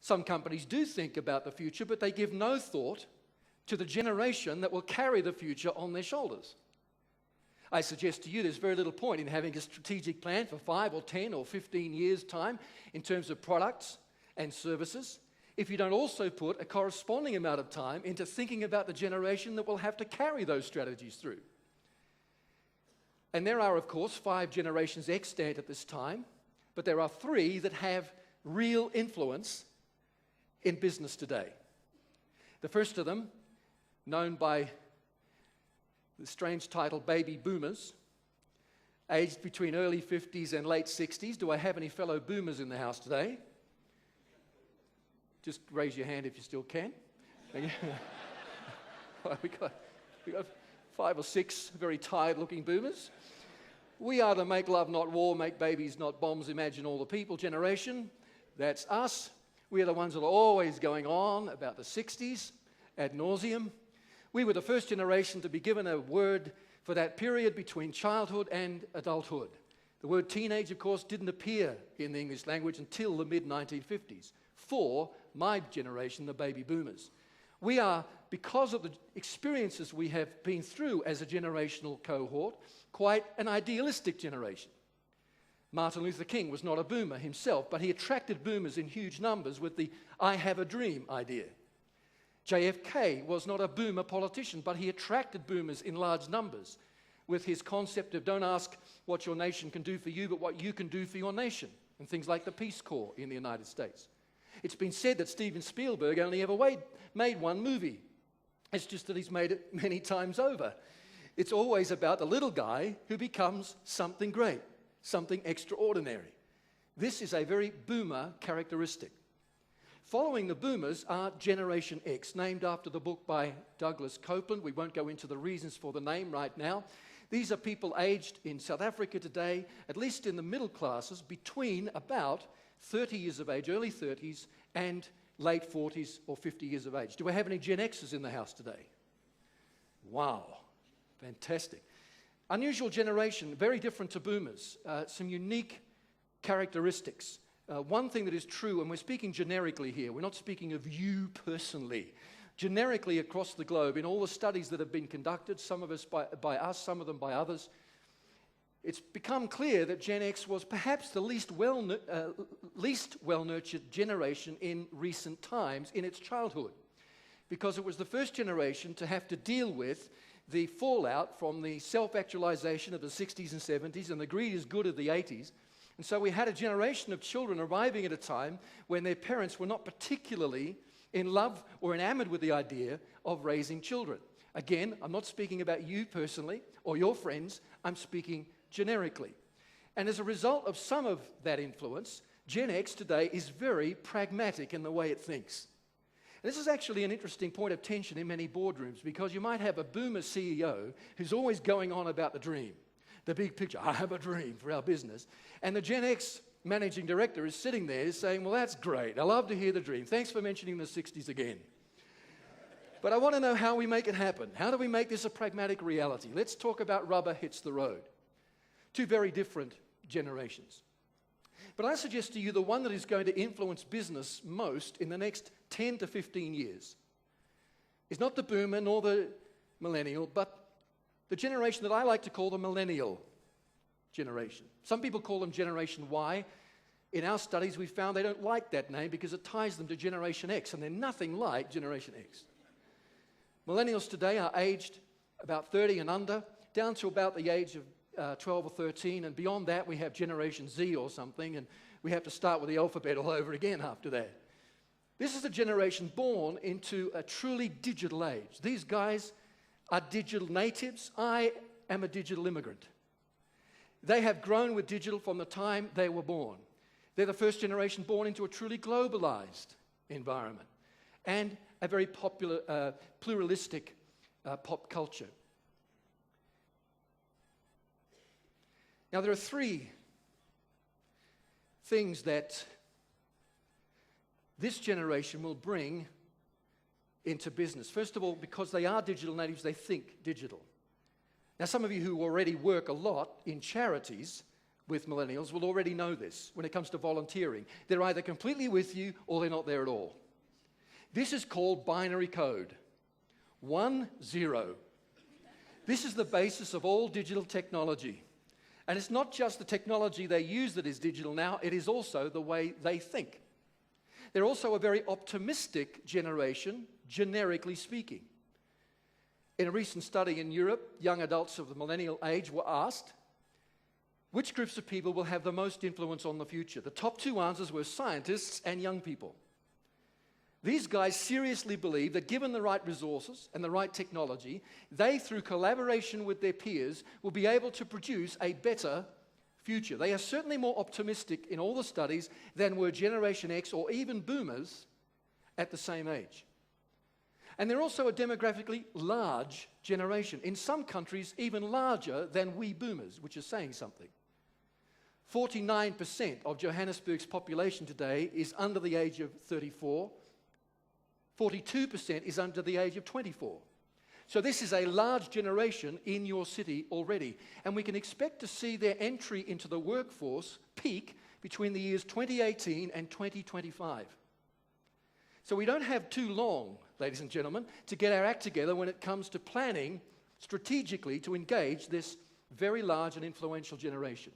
Some companies do think about the future, but they give no thought to the generation that will carry the future on their shoulders. I suggest to you there's very little point in having a strategic plan for 5 or 10 or 15 years' time in terms of products and services if you don't also put a corresponding amount of time into thinking about the generation that will have to carry those strategies through. And there are, of course, 5 generations extant at this time, but there are 3 that have real influence in business today. The first of them, known by the strange title Baby Boomers, aged between early 50s and late 60s. Do I have any fellow boomers in the house today? Just raise your hand if you still can. we got 5 or 6 very tired-looking boomers. We are the make love, not war, make babies, not bombs, imagine all the people generation. That's us. We are the ones that are always going on about the 60s ad nauseum. We were the first generation to be given a word for that period between childhood and adulthood. The word teenage, of course, didn't appear in the English language until the mid-1950s. For my generation, the baby boomers. We are, because of the experiences we have been through as a generational cohort, quite an idealistic generation. Martin Luther King was not a boomer himself, but he attracted boomers in huge numbers with the I have a dream idea. JFK was not a boomer politician, but he attracted boomers in large numbers with his concept of don't ask what your nation can do for you, but what you can do for your nation, and things like the Peace Corps in the United States. It's been said that Steven Spielberg only ever made one movie. It's just that he's made it many times over. It's always about the little guy who becomes something great, something extraordinary. This is a very boomer characteristic. Following the boomers are Generation X, named after the book by Douglas Copeland. We won't go into the reasons for the name right now. These are people aged in South Africa today, at least in the middle classes, between about 30 years of age, early 30s, and late 40s or 50 years of age. Do I have any Gen Xers in the house today? Wow, fantastic. Unusual generation, very different to boomers. Some unique characteristics. One thing that is true, and we're speaking generically here, we're not speaking of you personally. Generically across the globe, in all the studies that have been conducted, some of us by us, some of them by others, it's become clear that Gen X was perhaps the least well-nurtured generation in recent times in its childhood, because it was the first generation to have to deal with the fallout from the self-actualization of the 60s and 70s and the greed is good of the 80s. And so we had a generation of children arriving at a time when their parents were not particularly in love or enamored with the idea of raising children. Again, I'm not speaking about you personally or your friends, I'm speaking generically. And as a result of some of that influence, Gen X today is very pragmatic in the way it thinks. And this is actually an interesting point of tension in many boardrooms, because you might have a boomer CEO who's always going on about the dream, the big picture. I have a dream for our business. And the Gen X managing director is sitting there saying, well, that's great. I love to hear the dream. Thanks for mentioning the 60s again. But I want to know how we make it happen. How do we make this a pragmatic reality? Let's talk about rubber hits the road. 2 very different generations. But I suggest to you the one that is going to influence business most in the next 10 to 15 years is not the boomer nor the millennial, but the generation that I like to call the millennial generation. Some people call them Generation Y. In our studies, we found they don't like that name because it ties them to Generation X, and they're nothing like Generation X. Millennials today are aged about 30 and under, down to about the age of 12 or 13, and beyond that we have Generation Z or something, and we have to start with the alphabet all over again after that. This is a generation born into a truly digital age. These guys are digital natives. I am a digital immigrant. They have grown with digital from the time they were born. They're the first generation born into a truly globalized environment and a very popular, pluralistic pop culture. Now, there are 3 things that this generation will bring into business. First of all, because they are digital natives, they think digital. Now, some of you who already work a lot in charities with millennials will already know this when it comes to volunteering. They're either completely with you or they're not there at all. This is called binary code. 1, 0. This is the basis of all digital technology. And it's not just the technology they use that is digital now, it is also the way they think. They're also a very optimistic generation, generically speaking. In a recent study in Europe, young adults of the millennial age were asked, which groups of people will have the most influence on the future? The top 2 answers were scientists and young people. These guys seriously believe that given the right resources and the right technology, they, through collaboration with their peers, will be able to produce a better future. They are certainly more optimistic in all the studies than were Generation X or even boomers at the same age. And they're also a demographically large generation, in some countries even larger than we boomers, which is saying something. 49% of Johannesburg's population today is under the age of 34. 42% is under the age of 24. So this is a large generation in your city already. And we can expect to see their entry into the workforce peak between the years 2018 and 2025. So we don't have too long, ladies and gentlemen, to get our act together when it comes to planning strategically to engage this very large and influential generation.